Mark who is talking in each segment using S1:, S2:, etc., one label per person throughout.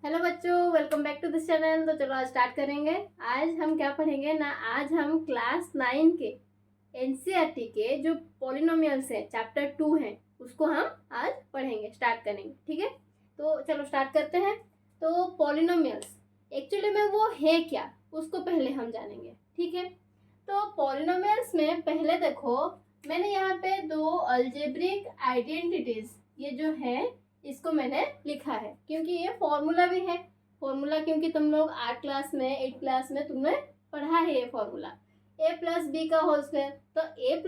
S1: Hello बच्चों, welcome back to this channel. तो चलो आज स्टार्ट करेंगे। आज हम क्या पढ़ेंगे ना, आज हम क्लास 9 के एनसीईआरटी के जो पॉलिनोमियल्स है चैप्टर 2 है उसको हम आज पढ़ेंगे, स्टार्ट करेंगे। ठीक है, तो चलो स्टार्ट करते हैं। तो पॉलिनोमियल्स एक्चुअली में वो है क्या, उसको पहले हम जानेंगे। ठीक है, तो पॉलिनोमियल्स में पहले देखो, मैंने यहाँ पे दो अलजेब्रिक आइडेंटिटीज ये जो है इसको मैंने लिखा है, क्योंकि ये फॉर्मूला भी है। फॉर्मूला क्योंकि तुम लोग 8 क्लास में 8 क्लास में तुमने पढ़ा है ये फॉर्मूला, a प्लस बी का होल स्क्वायर। तो a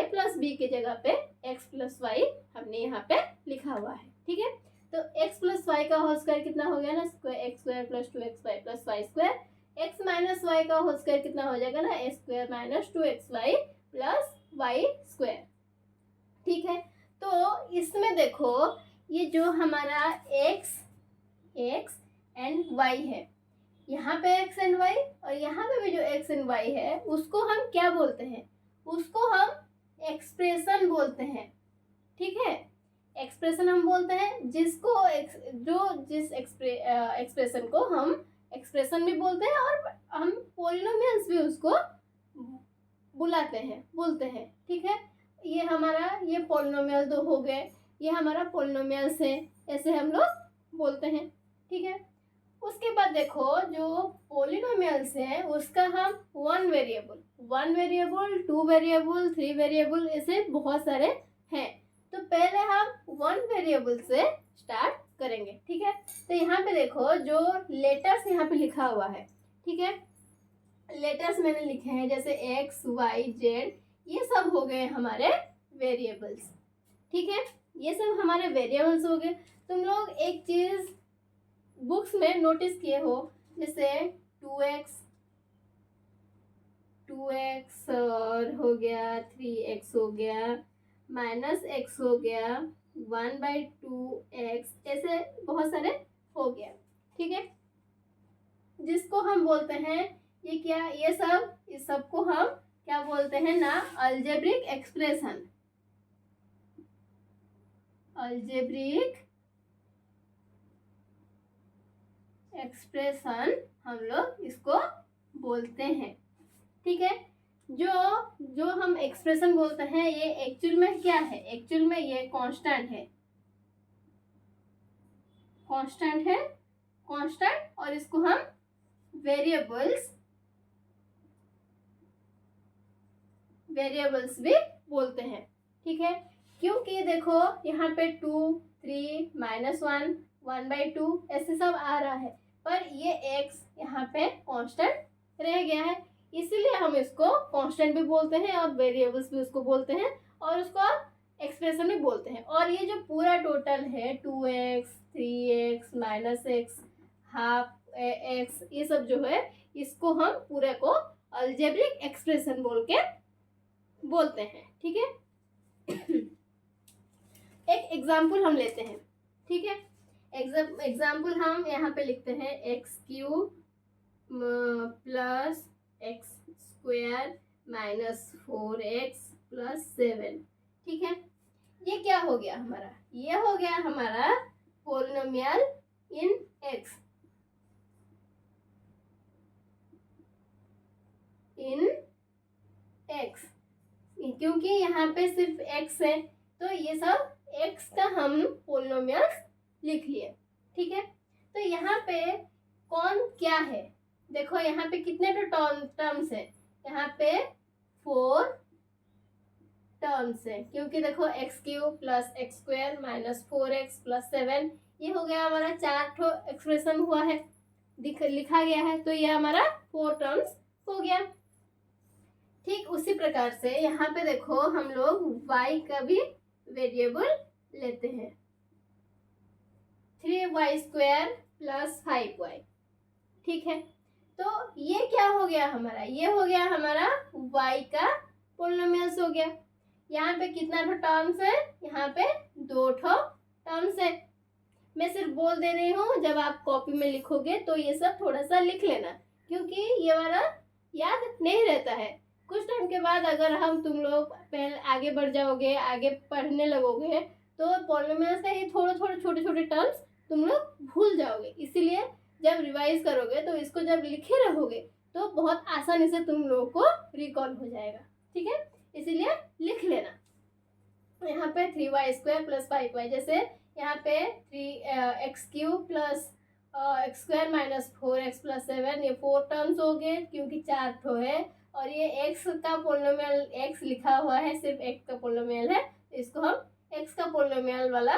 S1: प्लस बी की जगह पे x प्लस वाई हमने यहाँ पे लिखा हुआ है। ठीक है, तो x प्लस वाई का होल स्क्वायर कितना हो गया ना, x square plus 2xy plus y square. x minus y का होल स्क्वायर कितना हो जाएगा ना, a square minus 2xy plus y square. ठीक है, तो इसमें देखो ये जो हमारा x एंड y है, यहाँ पे x एंड y और यहाँ पे भी जो x एंड y है उसको हम क्या बोलते हैं, उसको हम एक्सप्रेशन बोलते हैं। ठीक है, एक्सप्रेशन हम बोलते हैं जिसको जिस एक्सप्रेशन को हम एक्सप्रेशन भी बोलते हैं और हम पॉलिनोमियल्स भी उसको बोलते हैं। ठीक है, ये हमारा ये पॉलिनोमियल दो हो गए, ये हमारा पॉलिनोमियल्स है, ऐसे हम लोग बोलते हैं। ठीक है, उसके बाद देखो जो पॉलिनोमियल्स है उसका हम वन वेरिएबल 2 वेरिएबल 3 वेरिएबल ऐसे बहुत सारे हैं। तो पहले हम वन वेरिएबल से स्टार्ट करेंगे। ठीक है, तो यहाँ पे देखो जो लेटर्स यहाँ पे लिखा हुआ है, ठीक है, लेटर्स मैंने लिखे हैं जैसे एक्स वाई जेड, ये सब हो गए हमारे वेरिएबल्स। ठीक है, ये सब हमारे वेरिएबल्स हो गए। तुम लोग एक चीज बुक्स में नोटिस किए हो, जैसे 2x और हो गया 3x हो गया माइनस x हो गया 1/2x, ऐसे बहुत सारे हो गया। ठीक है, जिसको हम बोलते हैं ये क्या, ये सब इस सबको हम क्या बोलते हैं ना, अलजेब्रिक एक्सप्रेशन। अलजेब्रिक एक्सप्रेशन हम लोग इसको बोलते हैं। ठीक है, जो हम एक्सप्रेशन बोलते हैं ये एक्चुअल में क्या है, एक्चुअल में ये कांस्टेंट है, और इसको हम वेरिएबल्स भी बोलते हैं। ठीक है, क्योंकि देखो यहाँ पे 2 3 -1 1/2 ऐसे सब आ रहा है, पर ये x यहाँ पे कांस्टेंट रह गया है, इसीलिए हम इसको कांस्टेंट भी बोलते हैं और वेरिएबल्स भी उसको बोलते हैं और उसको एक्सप्रेशन भी बोलते हैं। और ये जो पूरा टोटल है 2x 3x -x half x, ये सब जो है इसको हम पूरे को अलजेब्रिक एक्सप्रेशन बोलते हैं। ठीक है, एक एग्जाम्पल हम लेते हैं। ठीक है, एग्जाम्पल हम यहाँ पे लिखते हैं x³ plus x² -4x plus 7। ठीक है, ये क्या हो गया हमारा, ये हो गया हमारा पोलिनोमियल इन x, क्योंकि यहाँ पे सिर्फ x है तो ये सब x का हम पोलिनोमियल्स लिख लिए। ठीक है, तो यहाँ पे कौन क्या है, देखो यहाँ पे कितने टर्म्स है, यहाँ पे 4 टर्म्स है, क्योंकि देखो x³ plus x² -4x plus 7, ये हो गया हमारा 4 एक्सप्रेशन हुआ है, लिखा गया है, तो ये हमारा 4 टर्म्स हो गया। ठीक उसी प्रकार से यहाँ पे देखो हम लोग y का भी वेरिएबल लेते हैं, 3y² प्लस 5y। ठीक है, तो ये क्या हो गया हमारा, ये हो गया हमारा y का पोलिनोमियल्स हो गया। यहाँ पे कितना टर्म्स है, यहाँ पे 2 टर्म्स है। मैं सिर्फ बोल दे रही हूँ, जब आप कॉपी में लिखोगे तो ये सब थोड़ा सा लिख लेना, क्योंकि ये वाला याद नहीं रहता है। कुछ टाइम के बाद अगर तुम लोग पहले आगे बढ़ जाओगे, आगे पढ़ने लगोगे, तो पॉलिनोमियल्स का ही थोड़े छोटे टर्म्स तुम लोग भूल जाओगे। इसीलिए जब रिवाइज करोगे तो इसको जब लिखे रहोगे तो बहुत आसानी से तुम लोगों को रिकॉल हो जाएगा। ठीक है, इसीलिए लिख लेना। यहाँ पे 3y² प्लस 5y, जैसे यहाँ पे 3x³ plus x² minus 4x plus 7, ये 4 टर्म्स हो गए क्योंकि 4 ठो है। और ये x का पोलिनोमियल x लिखा हुआ है, सिर्फ x का पोलिनोमियल है, इसको हम x का पोलिनोमियल वाला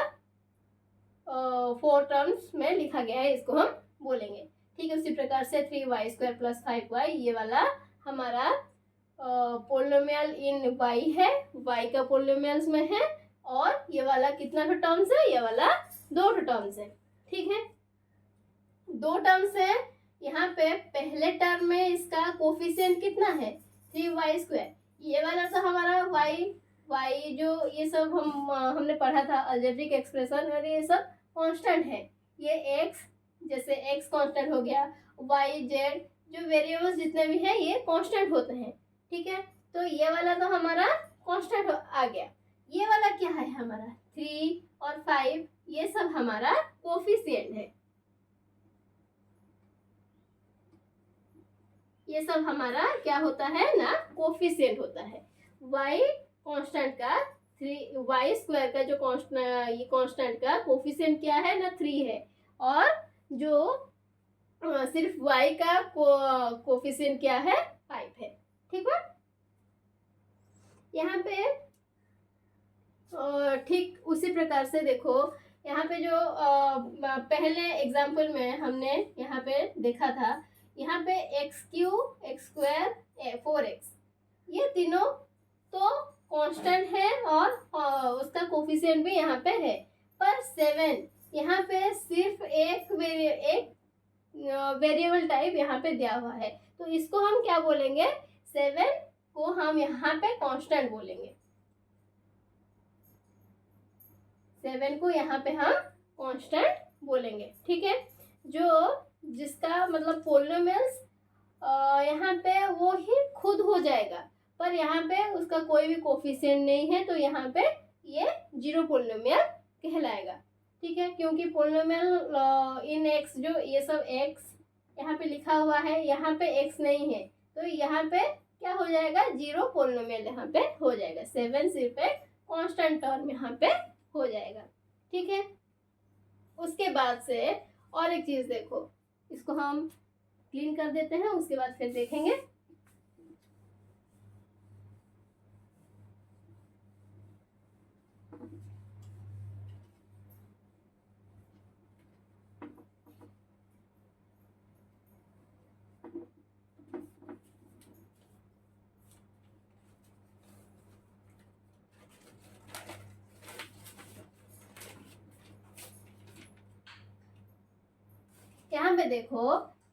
S1: 4 टर्म्स में लिखा गया है, इसको हम बोलेंगे। ठीक है, उसी प्रकार से 3y² प्लस 5y ये वाला हमारा पोलिनोमियल इन y है, y का पोलिनोमियल्स में है। और ये वाला कितना टर्म्स है, ये वाला 2 टर्म्स है। ठीक है, 2 टर्म्स है। यहाँ पे पहले टर्म में इसका कोफिशिएंट कितना है, 3y²। ये वाला तो हमारा y जो ये सब हमने पढ़ा था अलजेब्रिक एक्सप्रेशन, और ये सब कांस्टेंट है। ये x, जैसे x कांस्टेंट हो गया, y z जो वेरिएबल्स जितने भी हैं ये कांस्टेंट होते हैं। ठीक है, तो ये वाला तो हमारा कांस्टेंट आ गया। ये वाला क्या है हमारा 3 और 5, ये सब हमारा कोफिशिएंट है। ये सब हमारा क्या होता है ना, कोफिशिएंट होता है। y कांस्टेंट का y² का जो ये कांस्टेंट का कोफिशिएंट क्या है ना, 3 है। और जो सिर्फ y का कोफिशिएंट क्या है, 5 है। ठीक है, यहाँ पे ठीक उसी प्रकार से देखो, यहाँ पे जो पहले एग्जाम्पल में हमने यहाँ पे देखा था, यहाँ पे x³ x² 4x ये तीनों तो कांस्टेंट है और उसका कोफिशिएंट भी यहाँ पे है। पर 7 यहाँ पे सिर्फ एक वेरिएबल टाइप यहाँ पे दिया हुआ है, तो इसको हम क्या बोलेंगे, 7 को हम यहाँ पे कांस्टेंट बोलेंगे। 7 को यहाँ पे हम कांस्टेंट बोलेंगे। ठीक है, जो जिसका मतलब पोलिनोमियल्स यहाँ पे वो ही खुद हो जाएगा, पर यहाँ पे उसका कोई भी कोफिशिएंट नहीं है, तो यहाँ पे ये 0 पोलिनोमियल कहलाएगा। ठीक है, क्योंकि पोलिनोमियल इन x जो ये सब x यहाँ पे लिखा हुआ है, यहाँ पे x नहीं है, तो यहाँ पे क्या हो जाएगा, 0 पोलिनोमियल यहाँ पे हो जाएगा। 7 सिर्फ एक कांस्टेंट टर्म यहाँ पे हो जाएगा। ठीक है, उसके बाद से और एक चीज देखो, इसको हम क्लीन कर देते हैं, उसके बाद फिर देखेंगे। यहाँ पे देखो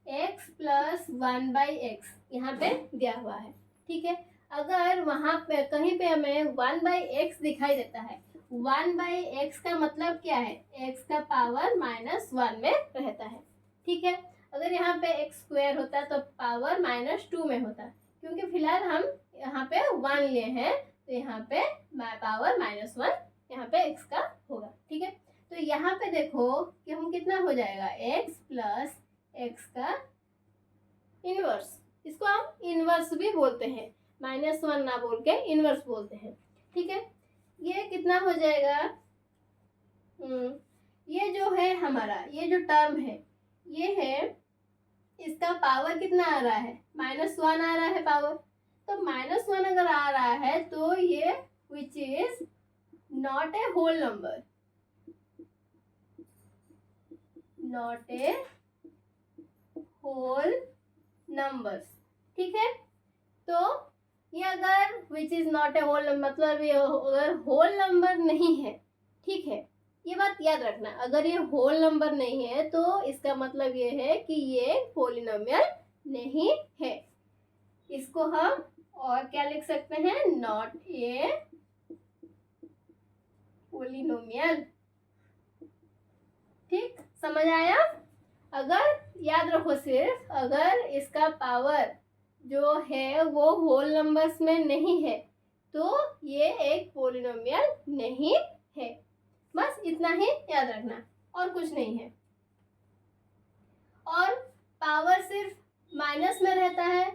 S1: x प्लस 1/x यहाँ पे दिया हुआ है। ठीक है, अगर वहां पे कहीं पे हमें 1/x दिखाई देता है, 1/x का मतलब क्या है, x का पावर -1 में रहता है। ठीक है, अगर यहाँ पे x² होता तो पावर -2 में होता, क्योंकि फिलहाल हम यहाँ पे 1 लिए हैं, तो यहाँ पे पावर -1 यहाँ पे x का होगा। ठीक है, तो यहाँ पे देखो कि हम कितना हो जाएगा, x प्लस x का इनवर्स, इसको हम इनवर्स भी बोलते हैं, -1 ना बोल के इनवर्स बोलते हैं। ठीक है, ये कितना हो जाएगा, ये जो है हमारा ये जो टर्म है ये है, इसका पावर कितना आ रहा है, -1 आ रहा है पावर। तो -1 अगर आ रहा है तो ये which is not a whole number, not a whole numbers. ठीक है, तो ये अगर which is not a whole number मतलब ये अगर होल नंबर नहीं है। ठीक है, ये बात याद रखना, अगर ये होल नंबर नहीं है तो इसका मतलब ये है कि ये पॉलिनोमियल नहीं है। इसको हम और क्या लिख सकते हैं, नॉट ए पॉलिनोमियल। ठीक, समझ आया। अगर याद रखो, सिर्फ अगर इसका पावर जो है वो होल नंबर्स में नहीं है तो ये एक पॉलिनोमियल नहीं है, बस इतना ही याद रखना। और कुछ नहीं है। और पावर सिर्फ माइनस में रहता है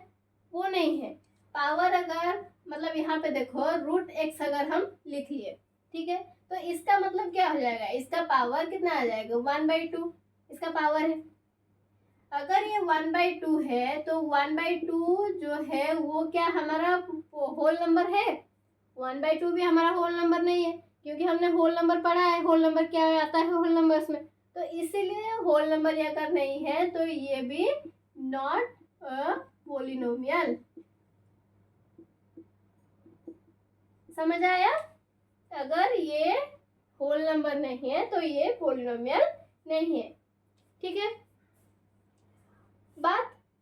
S1: वो नहीं है। पावर अगर मतलब यहाँ पे देखो √x अगर हम लिख लिए, ठीक है, तो इसका मतलब क्या हो जाएगा, इसका पावर कितना आ जाएगा 1/2 इसका पावर है। अगर ये 1/2 है तो 1/2 जो है वो क्या हमारा होल नंबर है? 1/2 भी हमारा होल नंबर नहीं है, क्योंकि हमने होल नंबर पढ़ा है। होल नंबर क्या आता है होल नंबर्स में, तो इसीलिए होल नंबर अगर नहीं है तो ये भी नॉट अ पोलिनोमियल। समझ आया? अगर ये होल नंबर नहीं है तो ये पोलिनोमियल नहीं है। ठीक है,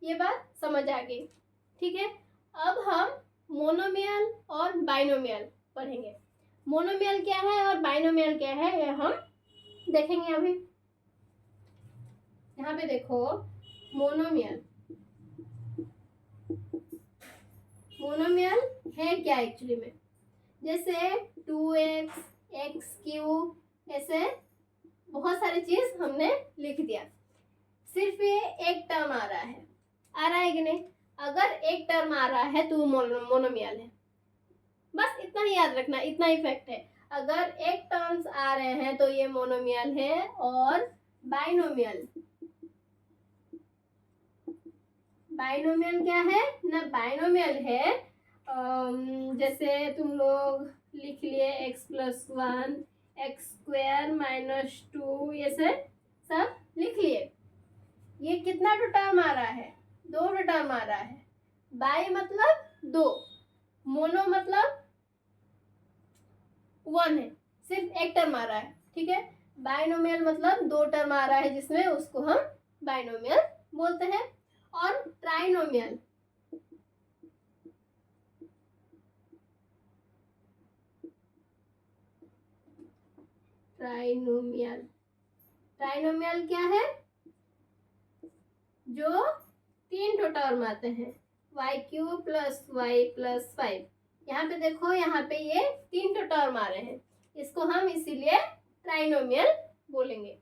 S1: ये बात समझ आ गई। ठीक है, अब हम मोनोमियल और बाइनोमियल पढ़ेंगे। मोनोमियल क्या है और बाइनोमियल क्या है ये हम देखेंगे अभी। यहाँ पे देखो मोनोमियल है क्या एक्चुअली में, जैसे 2x, x³ ऐसे बहुत सारी चीज हमने लिख दिया। सिर्फ ये एक टर्म आ रहा है कि नहीं? अगर एक टर्म आ रहा है तो मोनोमियल है। बस इतना ही याद रखना, इतना ही फैक्ट है। अगर एक टर्म्स आ रहे हैं तो ये मोनोमियल है। और बाइनोमियल क्या है ना? बाइनोमियल है जैसे तुम लोग लिख लिए x+1 x² - 2 ये सब लिख लिए। ये कितना टर्म आ रहा है? 2 टर्म आ रहा है। बाई मतलब 2, मोनो मतलब 1 है, सिर्फ एक टर्म आ रहा है। ठीक है, बाइनोमियल मतलब 2 टर्म आ रहा है जिसमें उसको हम बाइनोमियल बोलते हैं। और ट्राइनोमियल क्या है? जो 3 टर्म आते हैं y³ + y + 5। यहाँ पे देखो, यहाँ पे ये 3 टर्म आ रहे हैं, इसको हम इसीलिए ट्राइनोमियल बोलेंगे।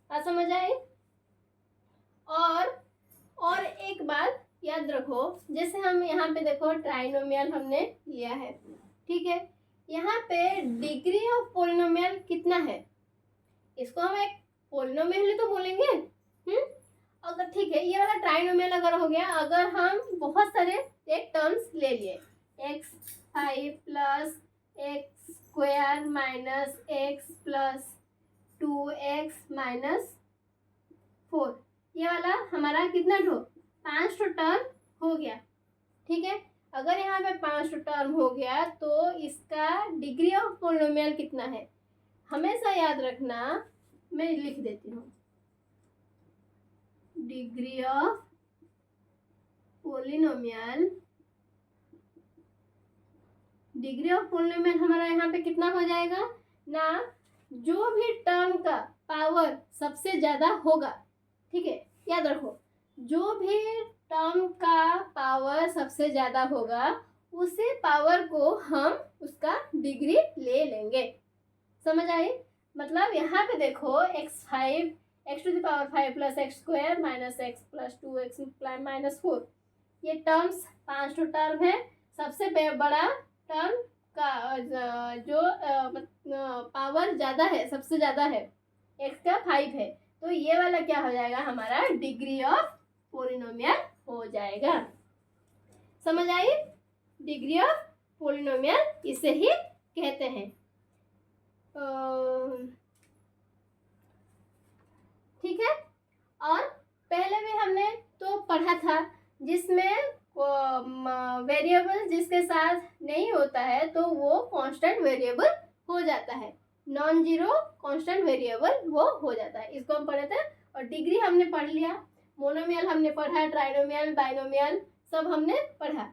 S1: बात समझ आई? और एक बात याद रखो, जैसे हम यहाँ पे देखो ट्राइनोमियल हमने लिया है, ठीक है, यहाँ पे डिग्री ऑफ पोलिनोमियल कितना है, इसको हम एक पोलिनोमियल तो बोलेंगे। अगर ठीक है, ये वाला ट्राइनोमियल अगर हो गया, अगर हम बहुत सारे एक टर्म्स ले लिए x5 + x² - x + 2x - 4, ये वाला हमारा कितना 5 टर्म हो गया। ठीक है, अगर यहाँ पे 5 टर्म हो गया तो इसका डिग्री ऑफ पोलिनोमियल कितना है, हमेशा याद रखना। मैं लिख देती हूँ, डिग्री ऑफ पोलिनोमियल हमारा यहाँ पे कितना हो जाएगा ना? जो भी टर्म का पावर सबसे ज्यादा होगा, ठीक है, याद रखो, जो भी टर्म का पावर सबसे ज्यादा होगा उसी पावर को हम उसका डिग्री ले लेंगे। समझ आई? मतलब यहाँ पे देखो x5 x⁵ + x² - x + 2x - 4, ये टर्म्स 5 टर्म है। सबसे बड़ा टर्म का जो पावर ज्यादा है, सबसे ज्यादा है, x का 5 है, तो ये वाला क्या हो जाएगा हमारा डिग्री ऑफ पोलिनोमियल हो जाएगा। समझ आई? डिग्री ऑफ पोलिनोमियल इसे ही कहते हैं। ठीक है, और पहले भी हमने तो पढ़ा था जिसमें वेरिएबल जिसके साथ नहीं होता है तो वो कांस्टेंट वेरिएबल हो जाता है, नॉन जीरो कांस्टेंट वेरिएबल वो हो जाता है, इसको हम पढ़े थे। और डिग्री हमने पढ़ लिया, मोनोमियल हमने पढ़ा, ट्राइनोमियल बाइनोमियल सब हमने पढ़ा।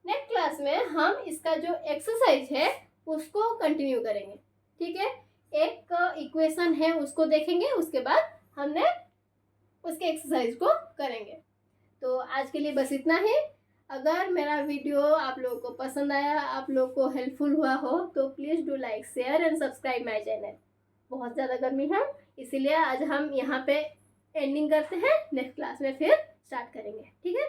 S1: नेक्स्ट क्लास में हम इसका जो एक्सरसाइज है उसको कंटिन्यू करेंगे। ठीक है, एक इक्वेशन है उसको देखेंगे, उसके बाद हमने उसके एक्सरसाइज को करेंगे। तो आज के लिए बस इतना ही। अगर मेरा वीडियो आप लोगों को पसंद आया, आप लोग को हेल्पफुल हुआ हो तो please do like share and subscribe my channel. बहुत ज़्यादा गर्मी है। इसीलिए आज हम यहाँ पे एंडिंग करते हैं, नेक्स्ट क्लास में फिर स्टार्ट करेंगे, ठीक है।